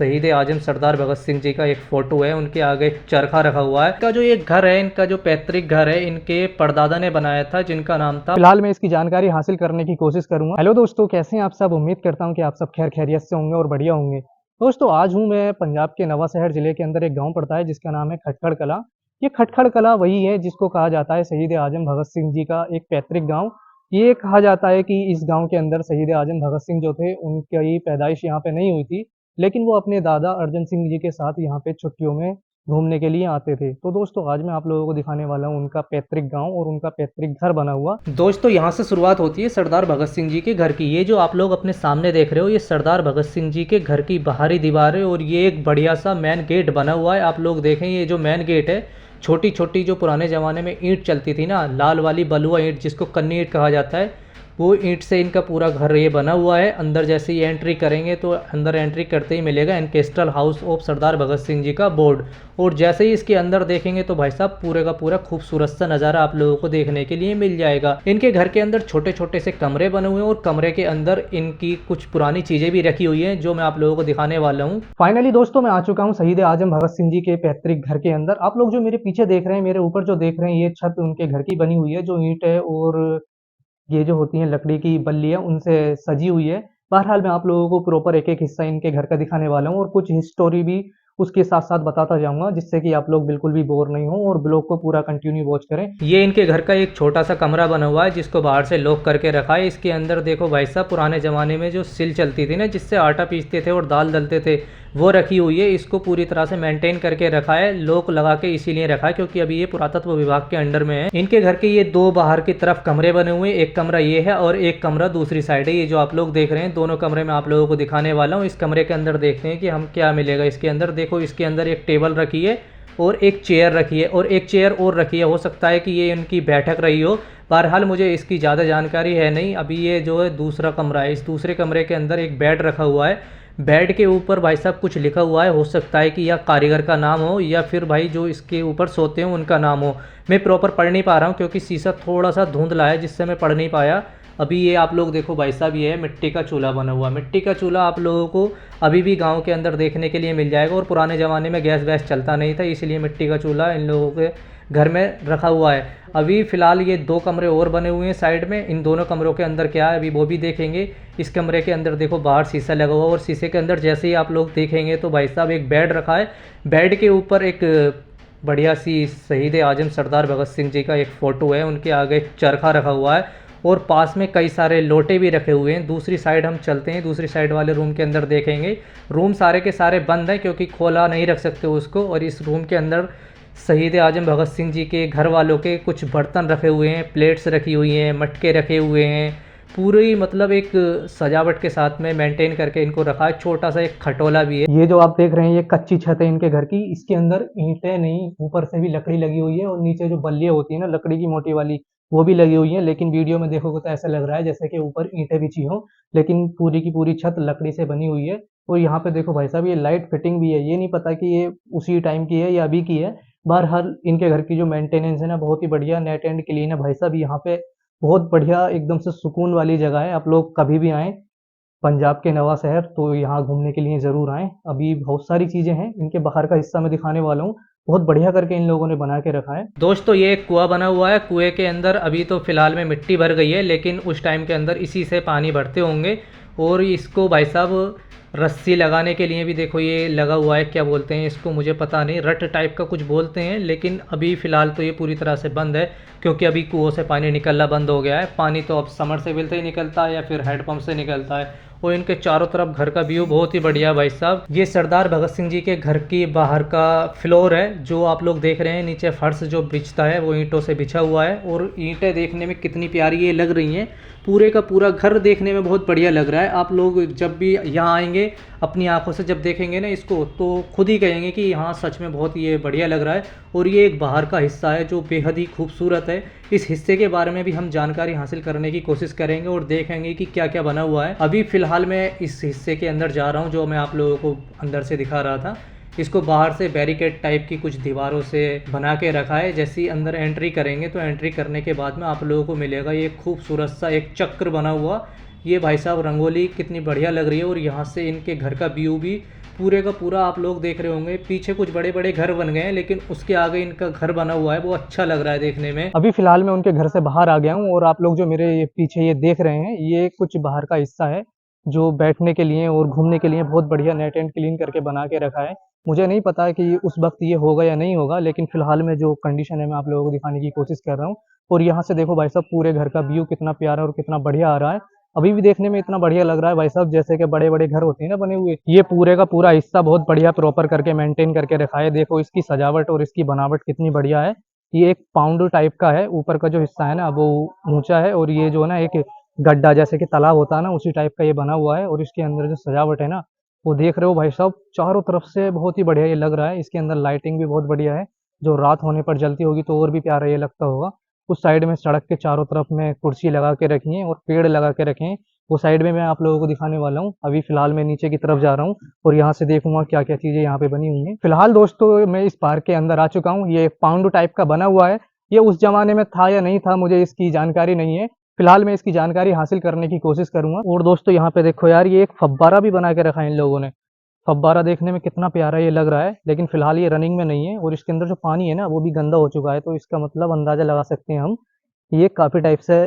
शहीद आजम सरदार भगत सिंह जी का एक फोटो है। उनके आगे एक चरखा रखा हुआ है। इनका जो ये घर है, इनका जो पैतृक घर है, इनके परदादा ने बनाया था, जिनका नाम था। फिलहाल मैं इसकी जानकारी हासिल करने की कोशिश करूंगा। हेलो दोस्तों, कैसे हैं आप सब। उम्मीद करता हूं कि आप सब खैर खैरियत से होंगे और बढ़िया होंगे। दोस्तों, आज हूं मैं पंजाब के नवांशहर जिले के अंदर एक गाँव पड़ता है जिसका नाम है खटखड़ कला। ये खटखड़ कला वही है जिसको कहा जाता है शहीद आजम भगत सिंह जी का एक पैतृक गाँव। ये कहा जाता है कि इस गांव के अंदर शहीद आजम भगत सिंह जो थे, उनकी पैदाइश यहाँ पे नहीं हुई थी, लेकिन वो अपने दादा अर्जन सिंह जी के साथ यहाँ पे छुट्टियों में घूमने के लिए आते थे। तो दोस्तों, आज मैं आप लोगों को दिखाने वाला हूँ उनका पैतृक गांव और उनका पैतृक घर बना हुआ। दोस्तों, यहाँ से शुरुआत होती है सरदार भगत सिंह जी के घर की। ये जो आप लोग अपने सामने देख रहे हो, ये सरदार भगत सिंह जी के घर की बाहरी दीवार है और ये एक बढ़िया सा मेन गेट बना हुआ है। आप लोग देखें, ये जो मेन गेट है, छोटी छोटी जो पुराने ज़माने में ईंट चलती थी ना, लाल वाली बलुआ ईंट जिसको कन्नी ईंट कहा जाता है, वो ईंट से इनका पूरा घर ये बना हुआ है। अंदर जैसे ही एंट्री करेंगे तो अंदर एंट्री करते ही मिलेगा एनकेस्ट्रल हाउस ऑफ सरदार भगत सिंह जी का बोर्ड। और जैसे ही इसके अंदर देखेंगे तो भाई साहब पूरे का पूरा खूबसूरत सा नज़ारा आप लोगों को देखने के लिए मिल जाएगा। इनके घर के अंदर छोटे छोटे से कमरे बने हुए हैं और कमरे के अंदर इनकी कुछ पुरानी चीज़ें भी रखी हुई हैं जो मैं आप लोगों को दिखाने वाला हूँ। फाइनली दोस्तों, मैं आ चुका हूँ शहीद आजम भगत सिंह जी के पैतृक घर के अंदर। आप लोग जो मेरे पीछे देख रहे हैं, मेरे ऊपर जो देख रहे हैं, ये छत उनके घर की बनी हुई है, जो ईंट है और ये जो होती हैं लकड़ी की बल्ली है, उनसे सजी हुई है। बहरहाल मैं आप लोगों को प्रॉपर एक-एक हिस्सा इनके घर का दिखाने वाला हूँ और कुछ हिस्टोरी भी उसके साथ-साथ बताता जाऊँगा, जिससे कि आप लोग बिल्कुल भी बोर नहीं हो और ब्लॉग को पूरा कंटिन्यू वॉच करें। ये इनके घर का एक छोटा-सा कमरा बना हुआ है जिसको बाहर से लॉक करके रखा है। इसके अंदर देखो भाई साहब, पुराने ज़माने में जो सिल चलती थी ना, जिससे आटा पीसते थे और दाल दलते थे, वो रखी हुई है। इसको पूरी तरह से मेंटेन करके रखा है, लॉक लगा के इसीलिए रखा है क्योंकि अभी ये पुरातत्व विभाग के अंडर में है। इनके घर के ये दो बाहर की तरफ कमरे बने हुए हैं। एक कमरा ये है और एक कमरा दूसरी साइड है। ये जो आप लोग देख रहे हैं, दोनों कमरे में आप लोगों को दिखाने वाला हूँ। इस कमरे के अंदर देखते हैं कि हम क्या मिलेगा इसके अंदर। देखो, इसके अंदर एक टेबल रखी है और एक चेयर रखी है और एक चेयर और रखी है। हो सकता है कि ये इनकी बैठक रही हो। बहरहाल मुझे इसकी ज़्यादा जानकारी है नहीं। अभी ये जो है दूसरा कमरा है, इस दूसरे कमरे के अंदर एक बेड रखा हुआ है। बेड के ऊपर भाई साहब कुछ लिखा हुआ है। हो सकता है कि यह कारीगर का नाम हो या फिर भाई जो इसके ऊपर सोते हैं उनका नाम हो। मैं प्रॉपर पढ़ नहीं पा रहा हूँ क्योंकि शीशा थोड़ा सा धुंधला है, जिससे मैं पढ़ नहीं पाया। अभी ये आप लोग देखो भाई साहब, ये है मिट्टी का चूल्हा बना हुआ। मिट्टी का चूल्हा आप लोगों को अभी भी गांव के अंदर देखने के लिए मिल जाएगा और पुराने ज़माने में गैस वैस चलता नहीं था, इसलिए मिट्टी का चूल्हा इन लोगों के घर में रखा हुआ है। अभी फ़िलहाल ये दो कमरे और बने हुए हैं साइड में। इन दोनों कमरों के अंदर क्या है अभी वो भी देखेंगे। इस कमरे के अंदर देखो बाहर शीशा लगा हुआ और शीशे के अंदर जैसे ही आप लोग देखेंगे तो भाई साहब एक बेड रखा है। बेड के ऊपर एक बढ़िया सी शहीद आजम सरदार भगत सिंह जी का एक फ़ोटो है। उनके आगे एक चरखा रखा हुआ है और पास में कई सारे लोटे भी रखे हुए हैं। दूसरी साइड हम चलते हैं, दूसरी साइड वाले रूम के अंदर देखेंगे। रूम सारे के सारे बंद हैं क्योंकि खोला नहीं रख सकते उसको। और इस रूम के अंदर शहीद आजम भगत सिंह जी के घर वालों के कुछ बर्तन रखे हुए हैं, प्लेट्स रखी हुई हैं, मटके रखे हुए हैं। पूरी मतलब एक सजावट के साथ में मेंटेन करके इनको रखा है। छोटा सा एक खटोला भी है। ये जो आप देख रहे हैं, ये कच्ची छत है इनके घर की। इसके अंदर ईंटें नहीं, ऊपर से भी लकड़ी लगी हुई है और नीचे जो बल्लियाँ होती है ना लकड़ी की मोटी वाली, वो भी लगी हुई है। लेकिन वीडियो में देखोगे तो ऐसा लग रहा है जैसे कि ऊपर ईंटें बिछी हों, लेकिन पूरी की पूरी छत लकड़ी से बनी हुई है। और यहाँ पे देखो भाई साहब, ये लाइट फिटिंग भी है। ये नहीं पता कि ये उसी टाइम की है या अभी की है। बहरहाल इनके घर की जो मेंटेनेंस है ना, बहुत ही बढ़िया, नेट एंड क्लीन है भाई साहब। यहाँ पे बहुत बढ़िया एकदम से सुकून वाली जगह है। आप लोग कभी भी आएँ पंजाब के नवांशहर तो यहाँ घूमने के लिए ज़रूर आएँ। अभी बहुत सारी चीज़ें हैं, इनके बाहर का हिस्सा मैं दिखाने वाला हूँ। बहुत बढ़िया करके इन लोगों ने बना के रखा है। दोस्तों, ये एक कुआँ बना हुआ है। कुएँ के अंदर अभी तो फ़िलहाल में मिट्टी भर गई है, लेकिन उस टाइम के अंदर इसी से पानी भरते होंगे। और इसको भाई साहब रस्सी लगाने के लिए भी देखो ये लगा हुआ है। क्या बोलते हैं इसको मुझे पता नहीं, रट टाइप का कुछ बोलते हैं। लेकिन अभी फ़िलहाल तो ये पूरी तरह से बंद है क्योंकि अभी कुओं से पानी निकलना बंद हो गया है। पानी तो अब समरसेबल से ही निकलता है या फिर हैंडपम्प से निकलता है। और इनके चारों तरफ घर का व्यू बहुत ही बढ़िया भाई साहब। ये सरदार भगत सिंह जी के घर की बाहर का फ्लोर है जो आप लोग देख रहे हैं। नीचे फर्श जो बिछता है वो ईंटों से बिछा हुआ है और ईंटें देखने में कितनी प्यारी ये लग रही हैं। पूरे का पूरा घर देखने में बहुत बढ़िया लग रहा है। आप लोग जब भी यहाँ आएंगे, अपनी आंखों से जब देखेंगे ना इसको, तो खुद ही कहेंगे कि हाँ सच में बहुत ये बढ़िया लग रहा है। और ये एक बाहर का हिस्सा है जो बेहद ही खूबसूरत है। इस हिस्से के बारे में भी हम जानकारी हासिल करने की कोशिश करेंगे और देखेंगे कि क्या क्या बना हुआ है। अभी फ़िलहाल मैं इस हिस्से के अंदर जा रहा हूँ जो मैं आप लोगों को अंदर से दिखा रहा था। इसको बाहर से बैरिकेड टाइप की कुछ दीवारों से बना के रखा है। जैसे ही अंदर एंट्री करेंगे तो एंट्री करने के बाद में आप लोगों को मिलेगा ये खूबसूरत सा एक चक्र बना हुआ। ये भाई साहब रंगोली कितनी बढ़िया लग रही है और यहाँ से इनके घर का व्यू भी पूरे का पूरा आप लोग देख रहे होंगे, पीछे कुछ बड़े बड़े घर बन गए हैं, लेकिन उसके आगे इनका घर बना हुआ है, वो अच्छा लग रहा है देखने में। अभी फिलहाल मैं उनके घर से बाहर आ गया हूँ और आप लोग जो मेरे पीछे ये देख रहे हैं, ये कुछ बाहर का हिस्सा है जो बैठने के लिए और घूमने के लिए बहुत बढ़िया नेट एंड क्लीन करके बना के रखा है। मुझे नहीं पता कि उस वक्त ये होगा या नहीं होगा, लेकिन फिलहाल में जो कंडीशन है मैं आप लोगों को दिखाने की कोशिश कर रहा हूँ। और यहाँ से देखो भाई साहब, पूरे घर का व्यू कितना प्यारा और कितना बढ़िया आ रहा है। अभी भी देखने में इतना बढ़िया लग रहा है भाई साहब, जैसे कि बड़े बड़े घर होते हैं ना बने हुए। ये पूरे का पूरा हिस्सा बहुत बढ़िया प्रॉपर करके मेंटेन करके रखा है। देखो इसकी सजावट और इसकी बनावट कितनी बढ़िया है। ये एक पाउंड टाइप का है, ऊपर का जो हिस्सा है ना वो ऊंचा है, और ये जो है ना एक गड्ढा जैसे कि तालाब होता है ना, उसी टाइप का ये बना हुआ है। और इसके अंदर जो सजावट है ना, वो देख रहे हो भाई साहब, चारों तरफ से बहुत ही बढ़िया ये लग रहा है। इसके अंदर लाइटिंग भी बहुत बढ़िया है, जो रात होने पर जलती होगी तो और भी प्यारा ये लगता होगा। उस साइड में सड़क के चारों तरफ में कुर्सी लगा के रखी है और पेड़ लगा के रखे हैं। वो साइड में मैं आप लोगों को दिखाने वाला हूँ। अभी फिलहाल मैं नीचे की तरफ जा रहा हूँ और यहाँ से देखूंगा क्या क्या चीजें यहाँ पे बनी हुई हैं। फिलहाल दोस्तों मैं इस पार्क के अंदर आ चुका हूँ। ये एक पाउंड टाइप का बना हुआ है। ये उस जमाने में था या नहीं था, मुझे इसकी जानकारी नहीं है। फिलहाल मैं इसकी जानकारी हासिल करने की कोशिश करूंगा। और दोस्तों यहाँ पे देखो यार, ये एक फव्वारा भी बना के रखा है इन लोगों ने। फव्वारा देखने में कितना प्यारा ये लग रहा है, लेकिन फिलहाल ये रनिंग में नहीं है। और इसके अंदर जो पानी है ना वो भी गंदा हो चुका है, तो इसका मतलब अंदाजा लगा सकते हैं हम, ये काफी टाइप से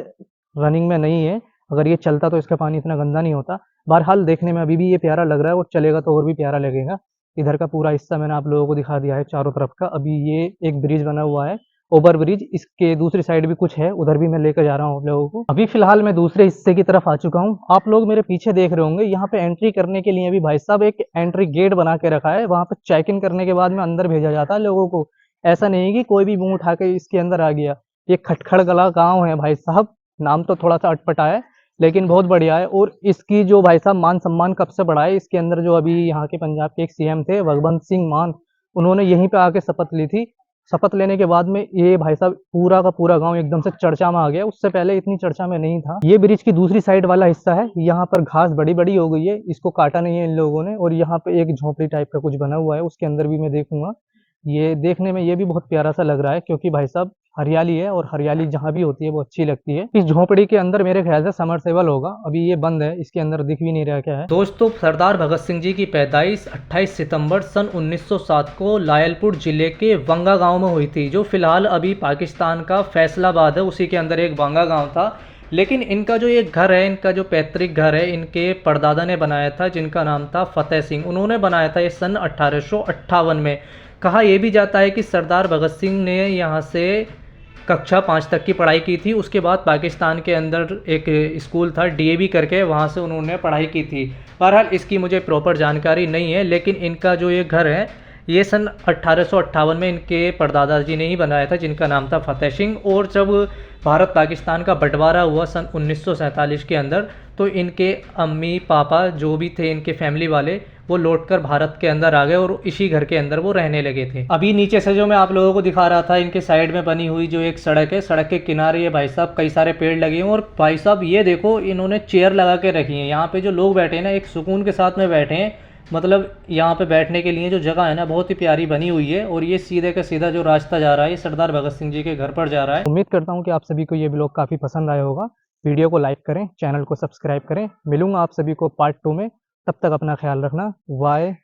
रनिंग में नहीं है। अगर ये चलता तो इसका पानी इतना गंदा नहीं होता। बहरहाल देखने में अभी भी ये प्यारा लग रहा है, और चलेगा तो और भी प्यारा लगेगा। इधर का पूरा हिस्सा मैंने आप लोगों को दिखा दिया है चारों तरफ का। अभी ये एक ब्रिज बना हुआ है, ओवर ब्रिज, इसके दूसरी साइड भी कुछ है, उधर भी मैं लेकर जा रहा हूँ आप लोगों को। अभी फिलहाल मैं दूसरे हिस्से की तरफ आ चुका हूँ। आप लोग मेरे पीछे देख रहे होंगे, यहाँ पे एंट्री करने के लिए भी भाई साहब एक एंट्री गेट बना के रखा है। वहां पे चेक इन करने के बाद में अंदर भेजा जाता है लोगों को। ऐसा नहीं कि कोई भी मुंह उठा के इसके अंदर आ गया। ये खटखड़ गला गांव है भाई साहब, नाम तो थोड़ा सा अटपटा है लेकिन बहुत बढ़िया है। और इसकी जो भाई साहब मान सम्मान कब से बढ़ा है, इसके अंदर जो अभी यहाँ के पंजाब के एक सीएम थे भगवंत सिंह मान, उन्होंने यहीं पे आके शपथ ली थी। शपथ लेने के बाद में ये भाई साहब पूरा का पूरा गांव एकदम से चर्चा में आ गया। उससे पहले इतनी चर्चा में नहीं था। ये ब्रिज की दूसरी साइड वाला हिस्सा है, यहाँ पर घास बड़ी बड़ी हो गई है, इसको काटा नहीं है इन लोगों ने। और यहाँ पे एक झोपड़ी टाइप का कुछ बना हुआ है, उसके अंदर भी मैं देखूंगा। ये देखने में ये भी बहुत प्यारा सा लग रहा है, क्योंकि भाई साहब हरियाली है, और हरियाली जहाँ भी होती है वो अच्छी लगती है। इस झोपड़ी के अंदर मेरे ख्याल से समरसेबल होगा, अभी ये बंद है, इसके अंदर दिख भी नहीं रहा क्या है। दोस्तों सरदार भगत सिंह जी की पैदाइश 28 सितंबर सन 1907 को लायलपुर जिले के वंगा गांव में हुई थी, जो फिलहाल अभी पाकिस्तान का फैसलाबाद है, उसी के अंदर एक वंगा गांव था। लेकिन इनका जो ये घर है, इनका जो पैतृक घर है, इनके परदादा ने बनाया था, जिनका नाम था फतेह सिंह। उन्होंने बनाया था ये सन 1858 में। कहा यह भी जाता है कि सरदार भगत सिंह ने यहाँ से कक्षा 5 तक की पढ़ाई की थी। उसके बाद पाकिस्तान के अंदर एक स्कूल था डीएवी करके, वहाँ से उन्होंने पढ़ाई की थी। बहरहाल इसकी मुझे प्रॉपर जानकारी नहीं है, लेकिन इनका जो ये घर है ये सन 1858 में इनके परदादा जी ने ही बनाया था, जिनका नाम था फतेह सिंह। और जब भारत पाकिस्तान का बंटवारा हुआ सन 1947 के अंदर, तो इनके अम्मी पापा जो भी थे इनके फैमिली वाले, वो लौटकर भारत के अंदर आ गए और इसी घर के अंदर वो रहने लगे थे। अभी नीचे से जो मैं आप लोगों को दिखा रहा था, इनके साइड में बनी हुई जो एक सड़क है, सड़क के किनारे ये भाई साहब कई सारे पेड़ लगे हैं। और भाई साहब ये देखो, इन्होंने चेयर लगा के रखी है। यहाँ पे जो लोग बैठे हैं ना, एक सुकून के साथ में बैठे हैं। मतलब यहाँ पे बैठने के लिए जो जगह है ना, बहुत ही प्यारी बनी हुई है। और ये सीधे का सीधा जो रास्ता जा रहा है, ये सरदार भगत सिंह जी के घर पर जा रहा है। उम्मीद करता हूँ कि आप सभी को ये ब्लॉग काफ़ी पसंद आया होगा। वीडियो को लाइक करें, चैनल को सब्सक्राइब करें। मिलूंगा आप सभी को पार्ट 2 में, तब तक अपना ख्याल रखना। बाय।